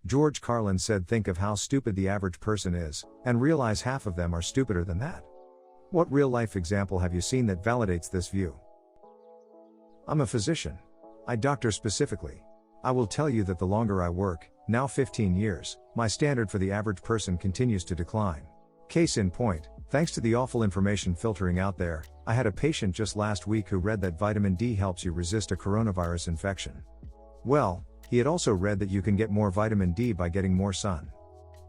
George Carlin said, think of how stupid the average person is, and realize half of them are stupider than that. What real-life example have you seen that validates this view? I'm a physician. I doctor specifically. I will tell you that the longer I work, now 15 years, my standard for the average person continues to decline. Case in point, thanks to the awful information filtering out there, I had a patient just last week who read that vitamin D helps you resist a coronavirus infection. Well, he had also read that you can get more vitamin D by getting more sun.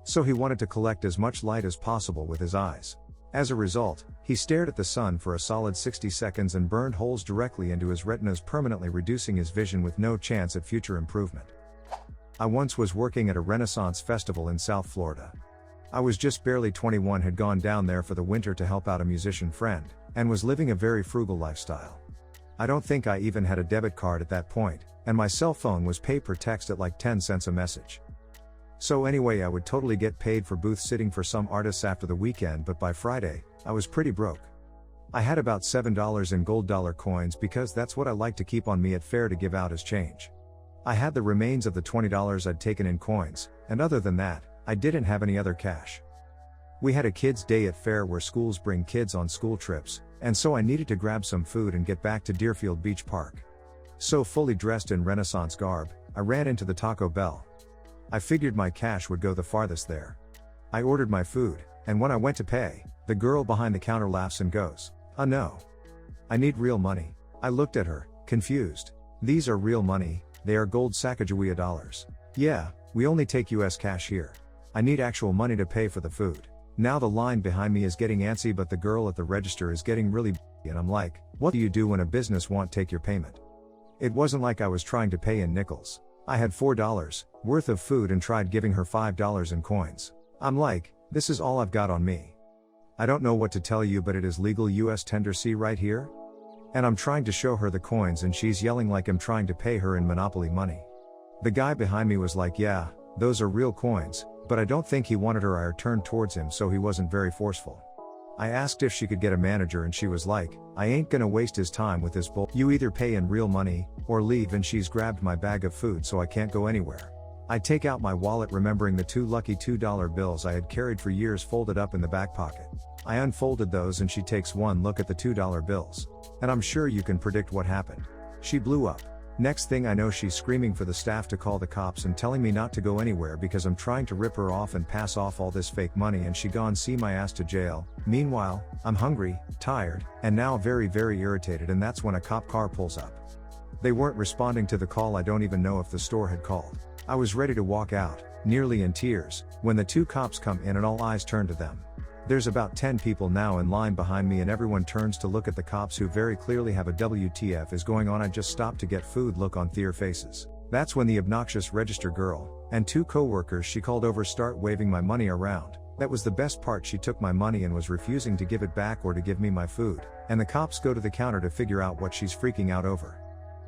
So he wanted to collect as much light as possible with his eyes. As a result, he stared at the sun for a solid 60 seconds and burned holes directly into his retinas, permanently reducing his vision with no chance at future improvement. I once was working at a Renaissance festival in South Florida. I was just barely 21, had gone down there for the winter to help out a musician friend, and was living a very frugal lifestyle. I don't think I even had a debit card at that point, and my cell phone was pay per text at like 10 cents a message. So anyway, I would totally get paid for booth sitting for some artists after the weekend, but by Friday, I was pretty broke. I had about $7 in gold dollar coins because that's what I like to keep on me at fair to give out as change. I had the remains of the $20 I'd taken in coins, and other than that, I didn't have any other cash. We had a kids' day at fair where schools bring kids on school trips, and so I needed to grab some food and get back to Deerfield Beach Park. So fully dressed in Renaissance garb, I ran into the Taco Bell. I figured my cash would go the farthest there. I ordered my food, and when I went to pay, the girl behind the counter laughs and goes, "Oh no. I need real money." I looked at her, confused. "These are real money, they are gold Sacagawea dollars." "Yeah, we only take US cash here. I need actual money to pay for the food." Now the line behind me is getting antsy, but the girl at the register is getting really and I'm like, what do you do when a business won't take your payment? It wasn't like I was trying to pay in nickels. I had $4 worth of food and tried giving her $5 in coins. I'm like, this is all I've got on me. I don't know what to tell you, but it is legal US tender C right here. And I'm trying to show her the coins and she's yelling like I'm trying to pay her in Monopoly money. The guy behind me was like, yeah, those are real coins, but I don't think he wanted her. I turned towards him, so he wasn't very forceful. I asked if she could get a manager and she was like, I ain't gonna waste his time with this bull. You either pay in real money, or leave, and she's grabbed my bag of food so I can't go anywhere. I take out my wallet, remembering the two lucky $2 bills I had carried for years folded up in the back pocket. I unfolded those and she takes one look at the $2 bills. And I'm sure you can predict what happened. She blew up. Next thing I know, she's screaming for the staff to call the cops and telling me not to go anywhere because I'm trying to rip her off and pass off all this fake money and she gone see my ass to jail. Meanwhile, I'm hungry, tired, and now very irritated, and that's when a cop car pulls up. They weren't responding to the call. I don't even know if the store had called. I was ready to walk out, nearly in tears, when the two cops come in and all eyes turn to them. There's about 10 people now in line behind me and everyone turns to look at the cops, who very clearly have a WTF is going on, I just stopped to get food look on their faces. That's when the obnoxious register girl, and two co-workers she called over, start waving my money around. That was the best part. She took my money and was refusing to give it back or to give me my food, and the cops go to the counter to figure out what she's freaking out over.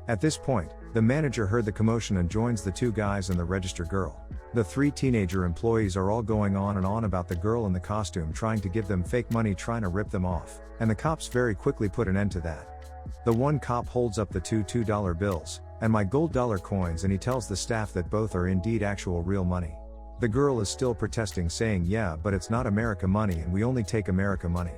At this point, the manager heard the commotion and joins the two guys and the register girl. The three teenager employees are all going on and on about the girl in the costume trying to give them fake money, trying to rip them off, and the cops very quickly put an end to that. The one cop holds up the two $2 bills, and my gold dollar coins, and he tells the staff that both are indeed actual real money. The girl is still protesting, saying, yeah, but it's not America money and we only take America money.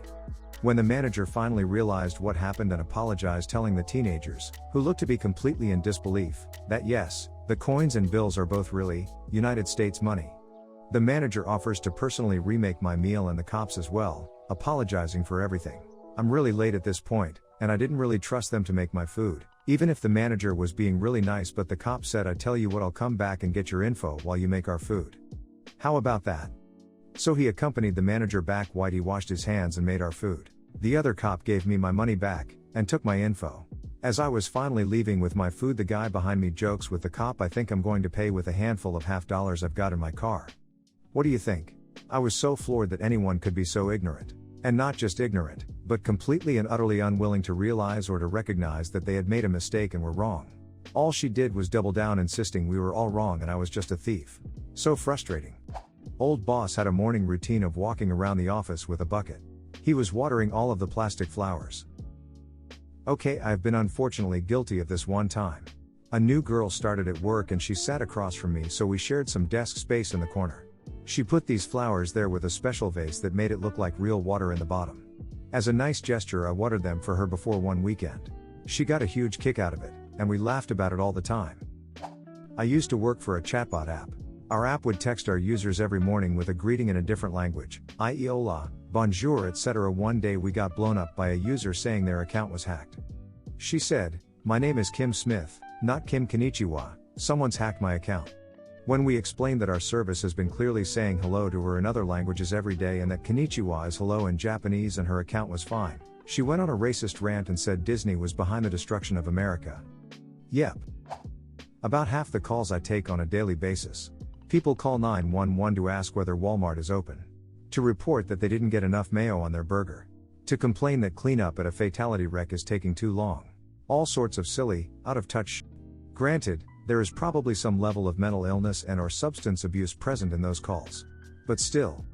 When the manager finally realized what happened and apologized, telling the teenagers, who looked to be completely in disbelief, that yes, the coins and bills are both really United States money. The manager offers to personally remake my meal and the cops as well, apologizing for everything. I'm really late at this point, and I didn't really trust them to make my food, even if the manager was being really nice, but the cop said, I tell you what, I'll come back and get your info while you make our food. How about that? So he accompanied the manager back. Whitey washed his hands and made our food. The other cop gave me my money back, and took my info. As I was finally leaving with my food, the guy behind me jokes with the cop, I think I'm going to pay with a handful of $50 I've got in my car. What do you think? I was so floored that anyone could be so ignorant. And not just ignorant, but completely and utterly unwilling to realize or to recognize that they had made a mistake and were wrong. All she did was double down, insisting we were all wrong and I was just a thief. So frustrating. Old boss had a morning routine of walking around the office with a bucket. He was watering all of the plastic flowers. Okay, I've been unfortunately guilty of this one time. A new girl started at work and she sat across from me, so we shared some desk space in the corner. She put these flowers there with a special vase that made it look like real water in the bottom. As a nice gesture, I watered them for her before one weekend. She got a huge kick out of it, and we laughed about it all the time. I used to work for a chatbot app. Our app would text our users every morning with a greeting in a different language, i.e. hola, bonjour, etc. One day we got blown up by a user saying their account was hacked. She said, "My name is Kim Smith, not Kim Konnichiwa, someone's hacked my account." When we explained that our service has been clearly saying hello to her in other languages every day and that Konnichiwa is hello in Japanese and her account was fine, she went on a racist rant and said Disney was behind the destruction of America. Yep. About half the calls I take on a daily basis. People call 911 to ask whether Walmart is open. To report that they didn't get enough mayo on their burger. To complain that cleanup at a fatality wreck is taking too long. All sorts of silly, out-of-touch. Granted, there is probably some level of mental illness and/or substance abuse present in those calls. But still.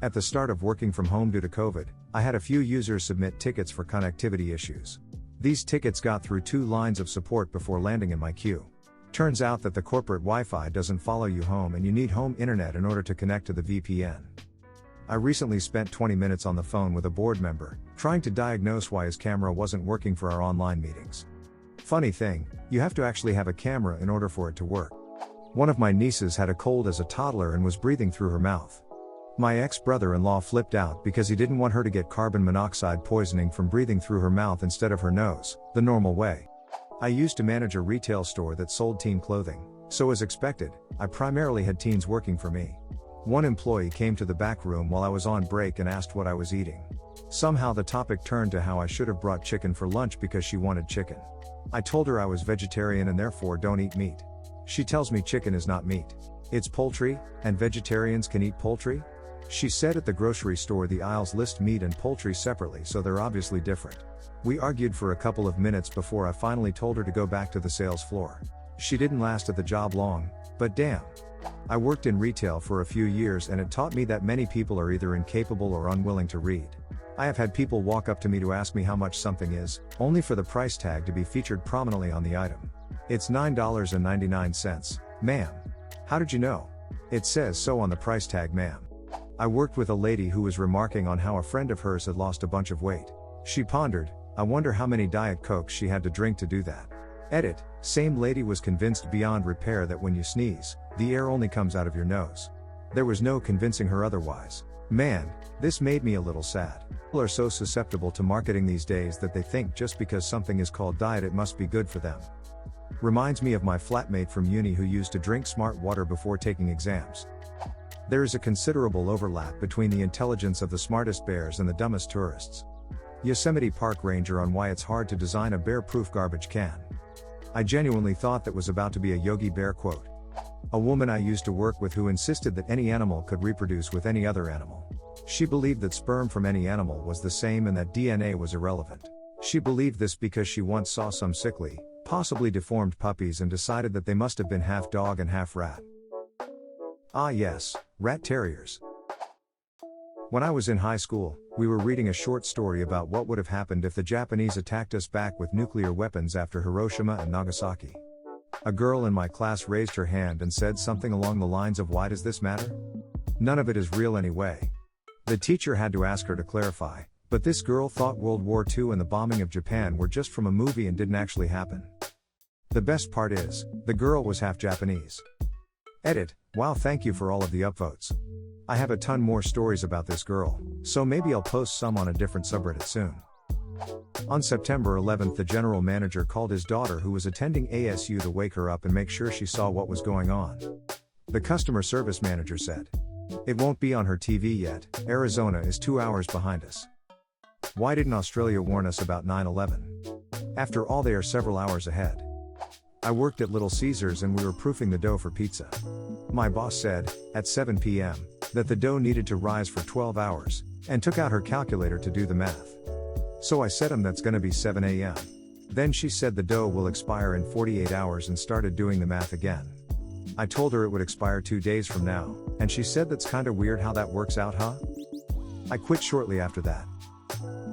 At the start of working from home due to COVID, I had a few users submit tickets for connectivity issues. These tickets got through 2 lines of support before landing in my queue. Turns out that the corporate Wi-Fi doesn't follow you home and you need home internet in order to connect to the VPN. I recently spent 20 minutes on the phone with a board member, trying to diagnose why his camera wasn't working for our online meetings. Funny thing, you have to actually have a camera in order for it to work. One of my nieces had a cold as a toddler and was breathing through her mouth. My ex-brother-in-law flipped out because he didn't want her to get carbon monoxide poisoning from breathing through her mouth instead of her nose, the normal way. I used to manage a retail store that sold teen clothing, so as expected, I primarily had teens working for me. One employee came to the back room while I was on break and asked what I was eating. Somehow the topic turned to how I should have brought chicken for lunch because she wanted chicken. I told her I was vegetarian and therefore don't eat meat. She tells me chicken is not meat. It's poultry, and vegetarians can eat poultry? She said at the grocery store the aisles list meat and poultry separately, so they're obviously different. We argued for a couple of minutes before I finally told her to go back to the sales floor. She didn't last at the job long, but damn. I worked in retail for a few years and it taught me that many people are either incapable or unwilling to read. I have had people walk up to me to ask me how much something is, only for the price tag to be featured prominently on the item. It's $9.99, ma'am. How did you know? It says so on the price tag, ma'am. I worked with a lady who was remarking on how a friend of hers had lost a bunch of weight. She pondered, I wonder how many Diet Cokes she had to drink to do that. Edit, same lady was convinced beyond repair that when you sneeze, the air only comes out of your nose. There was no convincing her otherwise. Man, this made me a little sad. People are so susceptible to marketing these days that they think just because something is called diet it must be good for them. Reminds me of my flatmate from uni who used to drink smart water before taking exams. There is a considerable overlap between the intelligence of the smartest bears and the dumbest tourists. Yosemite Park Ranger on why it's hard to design a bear-proof garbage can. I genuinely thought that was about to be a Yogi Bear quote. A woman I used to work with who insisted that any animal could reproduce with any other animal. She believed that sperm from any animal was the same and that DNA was irrelevant. She believed this because she once saw some sickly, possibly deformed puppies and decided that they must have been half dog and half rat. Ah yes, rat terriers. When I was in high school, we were reading a short story about what would have happened if the Japanese attacked us back with nuclear weapons after Hiroshima and Nagasaki. A girl in my class raised her hand and said something along the lines of, "Why does this matter? None of it is real anyway." The teacher had to ask her to clarify, but this girl thought World War II and the bombing of Japan were just from a movie and didn't actually happen. The best part is, the girl was half Japanese. Edit, wow, thank you for all of the upvotes. I have a ton more stories about this girl, so maybe I'll post some on a different subreddit soon. On September 11th, the general manager called his daughter who was attending ASU to wake her up and make sure she saw what was going on. The customer service manager said, "It won't be on her TV yet, Arizona is 2 hours behind us." Why didn't Australia warn us about 9/11? After all, they are several hours ahead. I worked at Little Caesars and we were proofing the dough for pizza. My boss said, at 7 p.m., that the dough needed to rise for 12 hours, and took out her calculator to do the math. So I said that's gonna be 7 a.m. Then she said the dough will expire in 48 hours and started doing the math again. I told her it would expire 2 days from now, and she said that's kinda weird how that works out, huh? I quit shortly after that.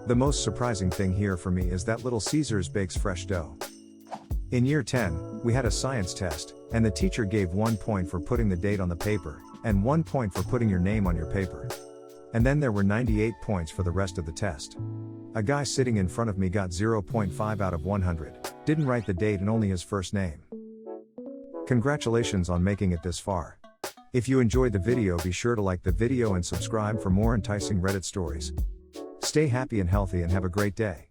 The most surprising thing here for me is that Little Caesars bakes fresh dough. In year 10, we had a science test, and the teacher gave 1 point for putting the date on the paper, and 1 point for putting your name on your paper. And then there were 98 points for the rest of the test. A guy sitting in front of me got 0.5 out of 100, didn't write the date and only his first name. Congratulations on making it this far. If you enjoyed the video, be sure to like the video and subscribe for more enticing Reddit stories. Stay happy and healthy and have a great day.